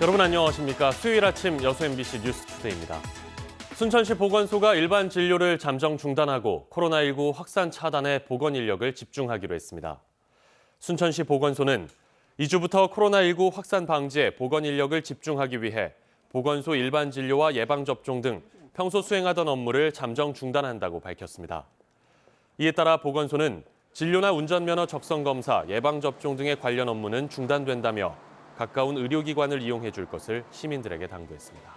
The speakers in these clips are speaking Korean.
여러분 안녕하십니까? 수요일 아침 여수 MBC 뉴스투데이입니다. 순천시 보건소가 일반 진료를 잠정 중단하고 코로나19 확산 차단에 보건 인력을 집중하기로 했습니다. 순천시 보건소는 2주부터 코로나19 확산 방지에 보건 인력을 집중하기 위해 보건소 일반 진료와 예방접종 등 평소 수행하던 업무를 잠정 중단한다고 밝혔습니다. 이에 따라 보건소는 진료나 운전면허 적성검사, 예방접종 등의 관련 업무는 중단된다며 가까운 의료기관을 이용해 줄 것을 시민들에게 당부했습니다.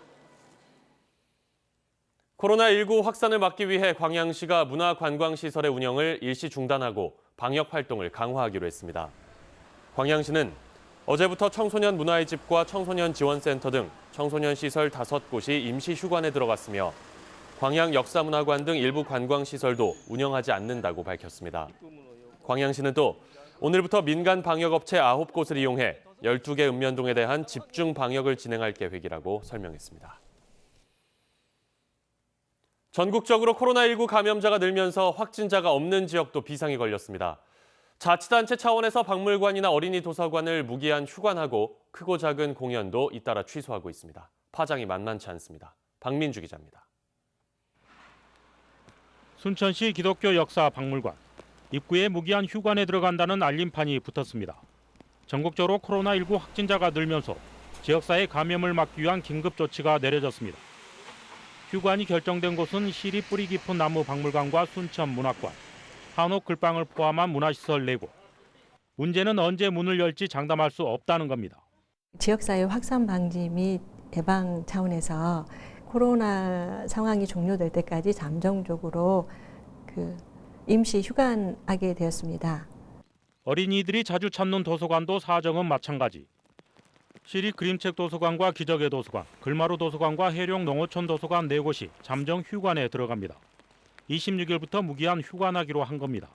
코로나19 확산을 막기 위해 광양시가 문화관광시설의 운영을 일시 중단하고 방역 활동을 강화하기로 했습니다. 광양시는 어제부터 청소년 문화의 집과 청소년 지원센터 등 청소년 시설 5곳이 임시 휴관에 들어갔으며 광양 역사문화관 등 일부 관광시설도 운영하지 않는다고 밝혔습니다. 광양시는 또 오늘부터 민간 방역업체 9곳을 이용해 12개 읍면동에 대한 집중 방역을 진행할 계획이라고 설명했습니다. 전국적으로 코로나19 감염자가 늘면서 확진자가 없는 지역도 비상이 걸렸습니다. 자치단체 차원에서 박물관이나 어린이 도서관을 무기한 휴관하고 크고 작은 공연도 잇따라 취소하고 있습니다. 파장이 만만치 않습니다. 박민주 기자입니다. 순천시 기독교 역사 박물관. 입구에 무기한 휴관에 들어간다는 알림판이 붙었습니다. 전국적으로 코로나19 확진자가 늘면서 지역사회 감염을 막기 위한 긴급 조치가 내려졌습니다. 휴관이 결정된 곳은 시리 뿌리 깊은 나무 박물관과 순천문학관, 한옥 글방을 포함한 문화시설 4곳. 문제는 언제 문을 열지 장담할 수 없다는 겁니다. 지역사회 확산 방지 및 예방 차원에서 코로나 상황이 종료될 때까지 잠정적으로 임시 휴관하게 되었습니다. 어린이들이 자주 찾는 도서관도 사정은 마찬가지. 시리 그림책 도서관과 기적의 도서관, 글마루 도서관과 해룡 농어촌 도서관 4곳이 잠정 휴관에 들어갑니다. 26일부터 무기한 휴관하기로 한 겁니다.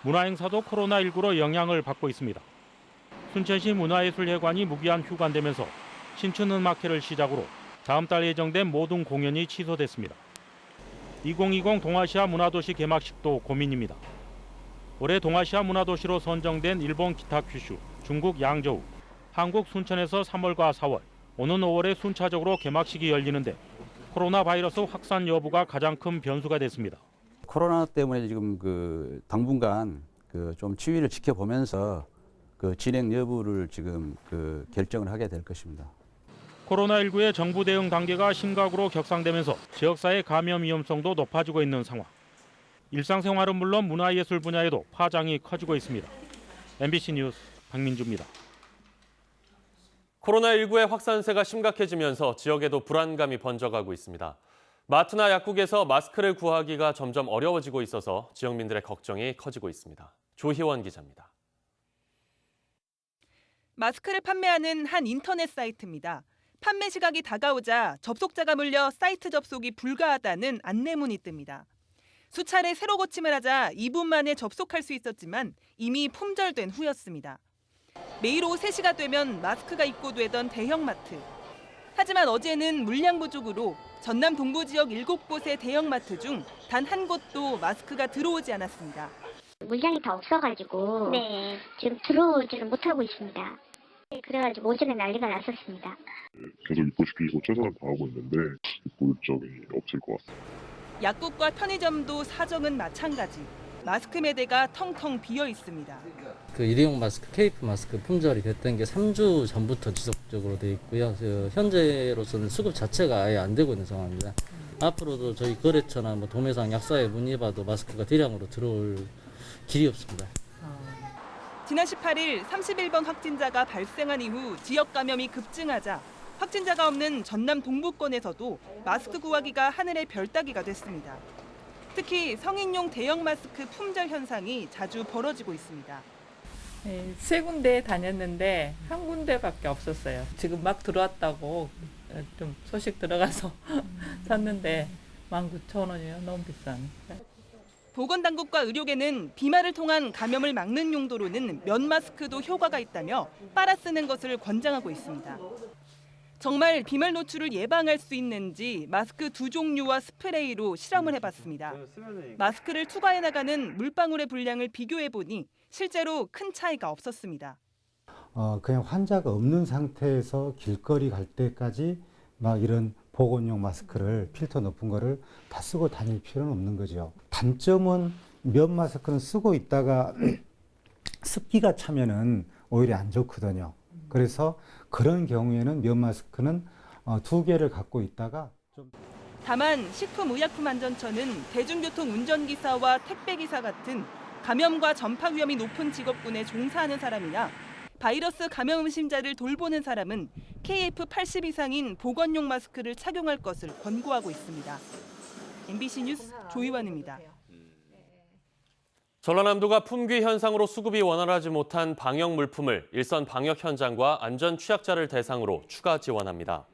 문화행사도 코로나19로 영향을 받고 있습니다. 순천시 문화예술회관이 무기한 휴관되면서 신춘음악회를 시작으로 다음 달 예정된 모든 공연이 취소됐습니다. 2020 동아시아 문화도시 개막식도 고민입니다. 올해 동아시아 문화도시로 선정된 일본 기타 큐슈, 중국 양저우, 한국 순천에서 3월과 4월, 오는 5월에 순차적으로 개막식이 열리는데 코로나 바이러스 확산 여부가 가장 큰 변수가 됐습니다. 코로나 때문에 지금 당분간 좀 추이를 지켜보면서 진행 여부를 지금 결정을 하게 될 것입니다. 코로나19의 정부 대응 단계가 심각으로 격상되면서 지역사회 감염 위험성도 높아지고 있는 상황. 일상생활은 물론 문화예술 분야에도 파장이 커지고 있습니다. MBC 뉴스 박민주입니다. 코로나19의 확산세가 심각해지면서 지역에도 불안감이 번져가고 있습니다. 마트나 약국에서 마스크를 구하기가 점점 어려워지고 있어서 지역민들의 걱정이 커지고 있습니다. 조희원 기자입니다. 마스크를 판매하는 한 인터넷 사이트입니다. 판매 시각이 다가오자 접속자가 몰려 사이트 접속이 불가하다는 안내문이 뜹니다. 수차례 새로 고침을 하자 2분 만에 접속할 수 있었지만 이미 품절된 후였습니다. 매일 오후 3시가 되면 마스크가 입고되던 대형마트. 하지만 어제는 물량 부족으로 전남 동부 지역 7곳의 대형마트 중 단 한 곳도 마스크가 들어오지 않았습니다. 물량이 다 없어가지고 지금 들어오지를 못하고 있습니다. 그래가지고 오전에 난리가 났었습니다. 계속 입고시키고 최선을 다하고 있는데 입고 일정이 없을 것 같습니다. 약국과 편의점도 사정은 마찬가지. 마스크 매대가 텅텅 비어 있습니다. 일회용 마스크, KF 마스크 품절이 됐던 게 3주 전부터 지속적으로 돼 있고요. 현재로서는 수급 자체가 아예 안 되고 있는 상황입니다. 앞으로도 저희 거래처나 도매상 약사에 문의해봐도 마스크가 대량으로 들어올 길이 없습니다. 지난 18일 31번 확진자가 발생한 이후 지역 감염이 급증하자 확진자가 없는 전남 동부권에서도 마스크 구하기가 하늘의 별따기가 됐습니다. 특히 성인용 대형 마스크 품절 현상이 자주 벌어지고 있습니다. 네, 3군데 다녔는데 한 군데밖에 없었어요. 지금 막 들어왔다고 좀 소식 들어가서 샀는데 19,000원이요. 너무 비싸네. 보건당국과 의료계는 비말을 통한 감염을 막는 용도로는 면 마스크도 효과가 있다며 빨아 쓰는 것을 권장하고 있습니다. 정말 비말 노출을 예방할 수 있는지 마스크 2종류와 스프레이로 실험을 해봤습니다. 마스크를 투과해 나가는 물방울의 분량을 비교해보니 실제로 큰 차이가 없었습니다. 그냥 환자가 없는 상태에서 길거리 갈 때까지 막 이런 보건용 마스크를 필터 높은 거를 다 쓰고 다닐 필요는 없는 거죠. 단점은 면 마스크는 쓰고 있다가 습기가 차면은 오히려 안 좋거든요. 그래서 그런 경우에는 면 마스크는 2개를 갖고 있다가 다만 식품의약품안전처는 대중교통 운전기사와 택배기사 같은 감염과 전파 위험이 높은 직업군에 종사하는 사람이나 바이러스 감염 의심자를 돌보는 사람은 KF80 이상인 보건용 마스크를 착용할 것을 권고하고 있습니다. MBC 뉴스 조이완입니다. 전라남도가 품귀 현상으로 수급이 원활하지 못한 방역 물품을 일선 방역 현장과 안전 취약자를 대상으로 추가 지원합니다.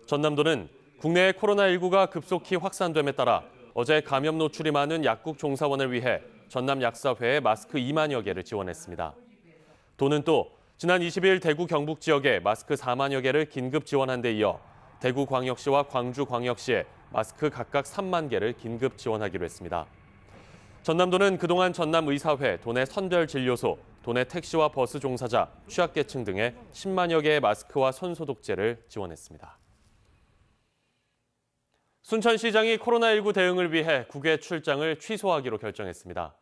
전남도는 국내에 코로나19가 급속히 확산됨에 따라 어제 감염 노출이 많은 약국 종사원을 위해 전남약사회에 마스크 2만여 개를 지원했습니다. 도는 또 지난 20일 대구 경북 지역에 마스크 4만여 개를 긴급 지원한 데 이어 대구광역시와 광주광역시에 마스크 각각 3만 개를 긴급 지원하기로 했습니다. 전남도는 그동안 전남의사회, 도내 선별진료소, 도내 택시와 버스 종사자, 취약계층 등에 10만여 개의 마스크와 손소독제를 지원했습니다. 순천시장이 코로나19 대응을 위해 국외 출장을 취소하기로 결정했습니다.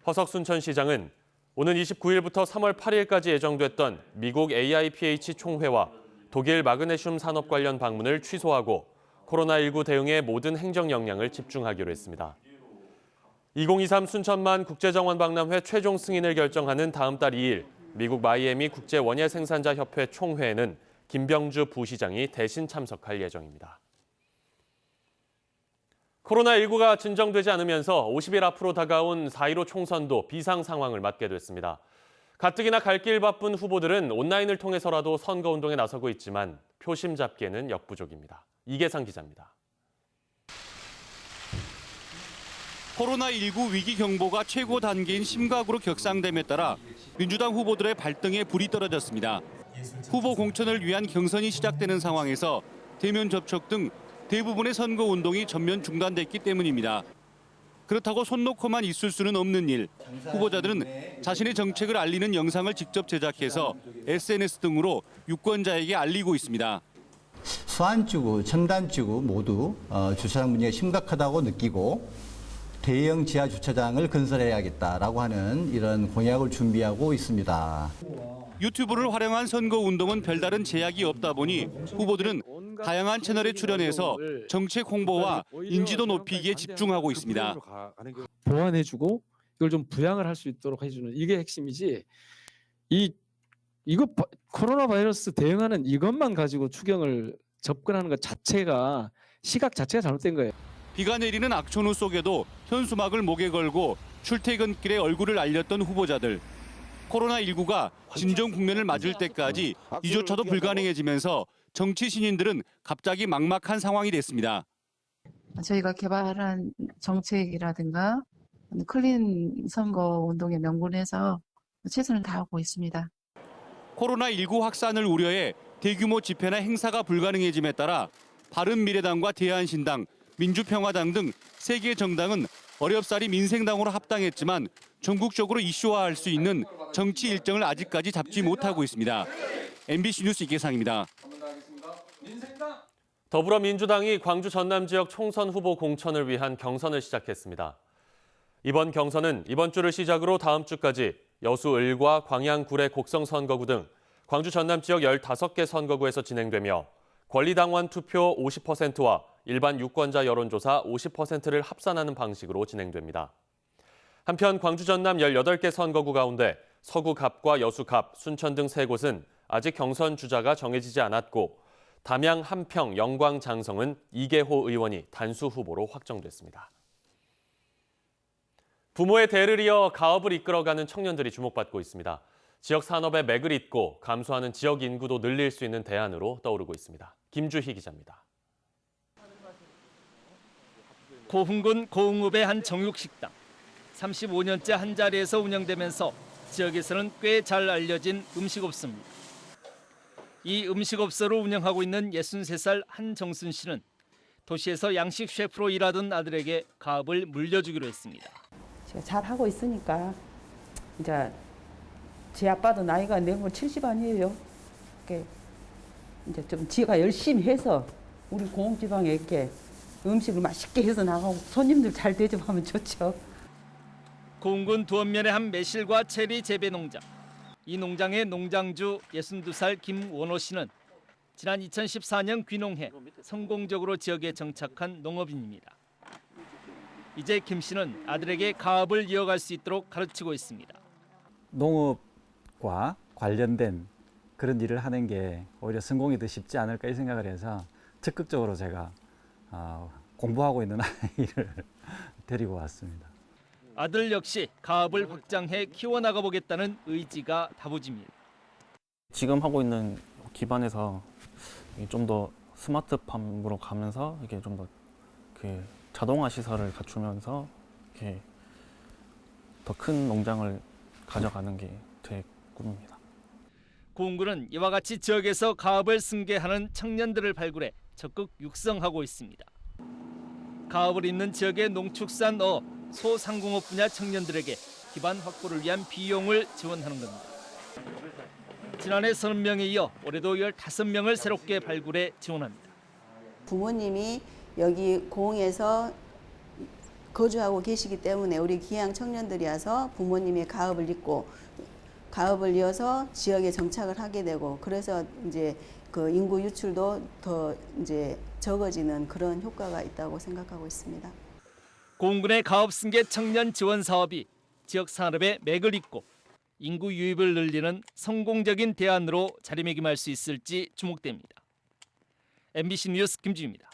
허석 순천시장은 오는 29일부터 3월 8일까지 예정됐던 미국 AIPH 총회와 독일 마그네슘 산업 관련 방문을 취소하고 코로나19 대응에 모든 행정 역량을 집중하기로 했습니다. 2023 순천만 국제정원 박람회 최종 승인을 결정하는 다음 달 2일 미국 마이애미 국제원예생산자협회 총회에는 김병주 부시장이 대신 참석할 예정입니다. 코로나19가 진정되지 않으면서 50일 앞으로 다가온 4.15 총선도 비상 상황을 맞게 됐습니다. 가뜩이나 갈 길 바쁜 후보들은 온라인을 통해서라도 선거운동에 나서고 있지만 표심 잡기에는 역부족입니다. 이계상 기자입니다. 코로나19 위기 경보가 최고 단계인 심각으로 격상됨에 따라 민주당 후보들의 발등에 불이 떨어졌습니다. 후보 공천을 위한 경선이 시작되는 상황에서 대면 접촉 등 대부분의 선거 운동이 전면 중단됐기 때문입니다. 그렇다고 손 놓고만 있을 수는 없는 일. 후보자들은 자신의 정책을 알리는 영상을 직접 제작해서 SNS 등으로 유권자에게 알리고 있습니다. 수안지구, 첨단지구 모두 주차장 문제가 심각하다고 느끼고 대형 지하 주차장을 건설해야겠다라고 하는 이런 공약을 준비하고 있습니다. 유튜브를 활용한 선거 운동은 별다른 제약이 없다 보니 후보들은 다양한 채널에 출연해서 정책 홍보와 인지도 높이기에 집중하고 있습니다. 보완해주고 이걸 좀 부양을 할 수 있도록 해주는 이게 핵심이지. 이거 코로나 바이러스 대응하는 이것만 가지고 추경을 접근하는 것 자체가 시각 자체가 잘못된 거예요. 비가 내리는 악천후 속에도 현수막을 목에 걸고 출퇴근길에 얼굴을 알렸던 후보자들. 코로나19가 진정 국면을 맞을 때까지 이조차도 불가능해지면서 정치 신인들은 갑자기 막막한 상황이 됐습니다. 저희가 개발한 정책이라든가 클린 선거 운동에 명분해서 최선을 다하고 있습니다. 코로나19 확산을 우려해 대규모 집회나 행사가 불가능해짐에 따라 바른미래당과 대한신당, 민주평화당 등 3개 정당은 어렵사리 민생당으로 합당했지만 전국적으로 이슈화할 수 있는 정치 일정을 아직까지 잡지 못하고 있습니다. MBC 뉴스 이계상입니다. 더불어민주당이 광주 전남 지역 총선 후보 공천을 위한 경선을 시작했습니다. 이번 경선은 이번 주를 시작으로 다음 주까지 여수 을과 광양 구례 곡성 선거구 등 광주 전남 지역 15개 선거구에서 진행되며 권리당원 투표 50%와 일반 유권자 여론조사 50%를 합산하는 방식으로 진행됩니다. 한편 광주 전남 18개 선거구 가운데 서구 갑과 여수 갑, 순천 등 3곳은 아직 경선 주자가 정해지지 않았고 담양, 한평, 영광, 장성은 이계호 의원이 단수 후보로 확정됐습니다. 부모의 대를 이어 가업을 이끌어가는 청년들이 주목받고 있습니다. 지역 산업의 맥을 잇고 감소하는 지역 인구도 늘릴 수 있는 대안으로 떠오르고 있습니다. 김주희 기자입니다. 고흥군 고흥읍의 한 정육식당. 35년째 한 자리에서 운영되면서 지역에서는 꽤 잘 알려진 음식업소입니다. 이 음식업소를 운영하고 있는 63살 한정순 씨는 도시에서 양식 셰프로 일하던 아들에게 가업을 물려주기로 했습니다. 제가 잘 하고 있으니까 이제 제 아빠도 나이가 내고 70 아니에요. 이제 좀 지가 열심히 해서 우리 공업지방에 이렇게 음식을 맛있게 해서 나가고 손님들 잘 대접하면 좋죠. 고흥군 두원면의 한 매실과 체리 재배 농장. 이 농장의 농장주 62살 김원호 씨는 지난 2014년 귀농해 성공적으로 지역에 정착한 농업인입니다. 이제 김 씨는 아들에게 가업을 이어갈 수 있도록 가르치고 있습니다. 농업과 관련된 그런 일을 하는 게 오히려 성공이 더 쉽지 않을까 이 생각을 해서 적극적으로 제가 공부하고 있는 아이를 데리고 왔습니다. 아들 역시 가업을 확장해 키워나가 보겠다는 의지가 다부집니다. 지금 하고 있는 기반에서 좀 더 스마트팜으로 가면서 이게 좀 더 그 자동화 시설을 갖추면서 이렇게 더 큰 농장을 가져가는 게 제 꿈입니다. 고흥군은 이와 같이 지역에서 가업을 승계하는 청년들을 발굴해 적극 육성하고 있습니다. 가업을 잇는 지역의 농축산 소상공업 분야 청년들에게 기반 확보를 위한 비용을 지원하는 겁니다. 지난해 30명에 이어 올해도 15명을 새롭게 발굴해 지원합니다. 부모님이 여기 고흥에서 거주하고 계시기 때문에 우리 기양 청년들이 와서 부모님의 가업을 잇고 가업을 이어서 지역에 정착을 하게 되고 그래서 이제 그 인구 유출도 더 이제 적어지는 그런 효과가 있다고 생각하고 있습니다. 고흥군의 가업 승계 청년 지원 사업이 지역 산업에 맥을 잇고 인구 유입을 늘리는 성공적인 대안으로 자리매김할 수 있을지 주목됩니다. MBC 뉴스 김지우입니다.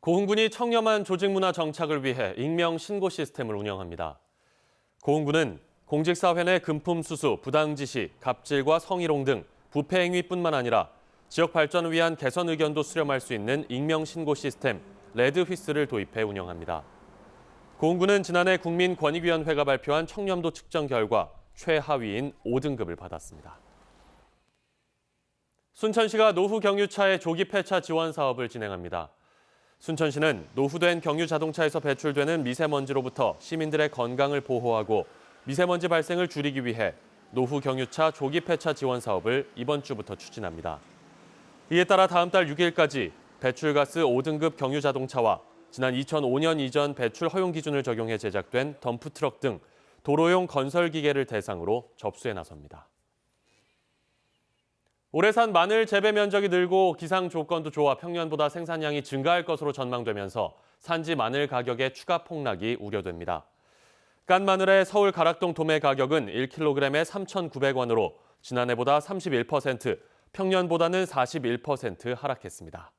고흥군이 청렴한 조직문화 정착을 위해 익명 신고 시스템을 운영합니다. 고흥군은 공직사회 내 금품 수수, 부당 지시, 갑질과 성희롱 등 부패 행위뿐만 아니라 지역 발전을 위한 개선 의견도 수렴할 수 있는 익명 신고 시스템 레드휘스를 도입해 운영합니다. 고흥군은 지난해 국민권익위원회가 발표한 청렴도 측정 결과 최하위인 5등급을 받았습니다. 순천시가 노후 경유차의 조기 폐차 지원 사업을 진행합니다. 순천시는 노후된 경유 자동차에서 배출되는 미세먼지로부터 시민들의 건강을 보호하고 미세먼지 발생을 줄이기 위해 노후 경유차 조기 폐차 지원 사업을 이번 주부터 추진합니다. 이에 따라 다음 달 6일까지 배출가스 5등급 경유 자동차와 지난 2005년 이전 배출 허용 기준을 적용해 제작된 덤프트럭 등 도로용 건설 기계를 대상으로 접수에 나섭니다. 올해 산 마늘 재배 면적이 늘고 기상 조건도 좋아 평년보다 생산량이 증가할 것으로 전망되면서 산지 마늘 가격의 추가 폭락이 우려됩니다. 깐 마늘의 서울 가락동 도매 가격은 1kg에 3,900원으로 지난해보다 31%, 평년보다는 41% 하락했습니다.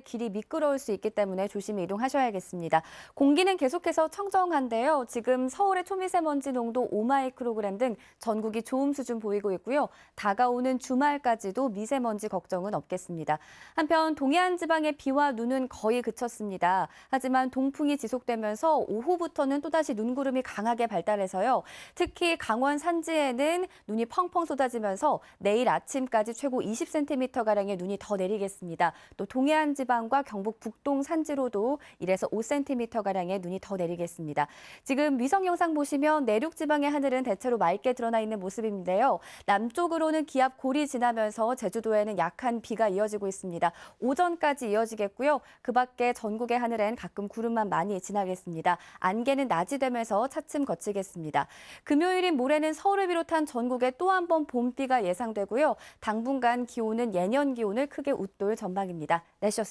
길이 미끄러울 수 있기 때문에 조심히 이동하셔야겠습니다. 공기는 계속해서 청정한데요. 지금 서울의 초미세먼지 농도 5마이크로그램 등 전국이 좋음 수준 보이고 있고요. 다가오는 주말까지도 미세먼지 걱정은 없겠습니다. 한편 동해안 지방의 비와 눈은 거의 그쳤습니다. 하지만 동풍이 지속되면서 오후부터는 또다시 눈구름이 강하게 발달해서요. 특히 강원 산지에는 눈이 펑펑 쏟아지면서 내일 아침까지 최고 20cm가량의 눈이 더 내리겠습니다. 또 동해안 지방과 경북 북동 산지로도 1에서 5cm가량의 눈이 더 내리겠습니다. 지금 위성 영상 보시면 내륙 지방의 하늘은 대체로 맑게 드러나 있는 모습인데요. 남쪽으로는 기압 골이 지나면서 제주도에는 약한 비가 이어지고 있습니다. 오전까지 이어지겠고요. 그 밖에 전국의 하늘엔 가끔 구름만 많이 지나겠습니다. 안개는 낮이 되면서 차츰 거치겠습니다. 금요일인 모레는 서울을 비롯한 전국에 또 한 번 봄비가 예상되고요. 당분간 기온은 예년 기온을 크게 웃돌 전망입니다. 날씨였습니다.